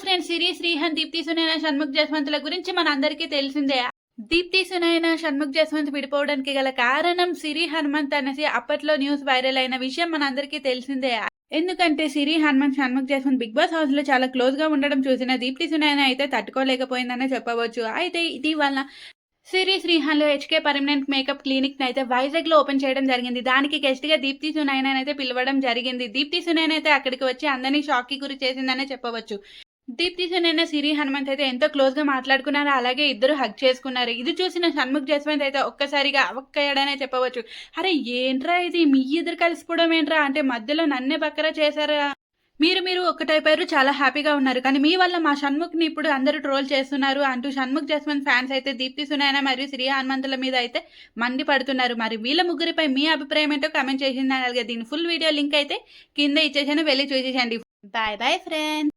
Friends, సిరి శ్రీహాన్, దీప్తి సునైన, షణ్ముఖ్ జస్వంత్‌ల గురించి మనందరికీ తెలిసిందే. దీప్తి సునైన, షణ్ముఖ్ జస్వంత్ విడిపోవడానికి గల కారణం సిరి హనుమంత్ అనేసి అప్పట్లో న్యూస్ వైరల్ అయిన విషయం మనందరికీ తెలిసిందే. ఎందుకంటే సిరి హనుమంత్, షణ్ముఖ్ జస్వంత్ బిగ్ బాస్ హౌస్‌లో చాలా క్లోజ్‌గా ఉండడం చూసిన దీప్తి సునైన అయితే తట్టుకోలేకపోయిందనే చెప్పవచ్చు. అయితే ఇటీవల సిరి శ్రీహాన్‌లో హెచ్‌కే పర్మనెంట్ మేకప్ క్లినిక్‌ని అయితే వైజాగ్‌లో ఓపెన్ చేయడం జరిగింది. దానికి గెస్ట్‌గా దీప్తి సునైనని అయితే పిలవడం జరిగింది. దీప్తి సునైన అయితే అక్కడికి వచ్చి అందరిని షాక్‌కి గురి చేసిందనే చెప్పవచ్చు. దీప్తి సునైన, సిరి హనుమంత్ అయితే ఎంతో క్లోజ్‌గా మాట్లాడుకున్నారు. అలాగే ఇద్దరు హగ్ చేసుకున్నారు. ఇది చూసిన షణ్ముఖ్ జస్వంత్ అయితే ఒక్కసారిగా అవక్కయ్యాడనే చెప్పవచ్చు. అరే ఏంట్రా ఇది, మీ ఇద్దరు కలిసిపోవడం ఏంట్రా, అంటే మధ్యలో నన్నే బక్కరా చేశారా, మీరు ఒక్కటైపోయారు, చాలా హ్యాపీగా ఉన్నారు, కానీ మీ వల్ల మా షణ్ముఖ్‌ని ఇప్పుడు అందరూ ట్రోల్ చేస్తున్నారు అంటూ షణ్ముఖ్ జస్వంత్ ఫ్యాన్స్ అయితే దీప్తి సునైన మరియు సిరి హనుమంతుల మీద అయితే మండిపడుతున్నారు. మరి వీళ్ళ ముగ్గురిపై మీ అభిప్రాయం ఏంటో కామెంట్ చేసింది. అలాగే దీని ఫుల్ వీడియో లింక్ అయితే కింద ఇచ్చేసాను, వెళ్ళి చూసేసండి. Bye bye friends.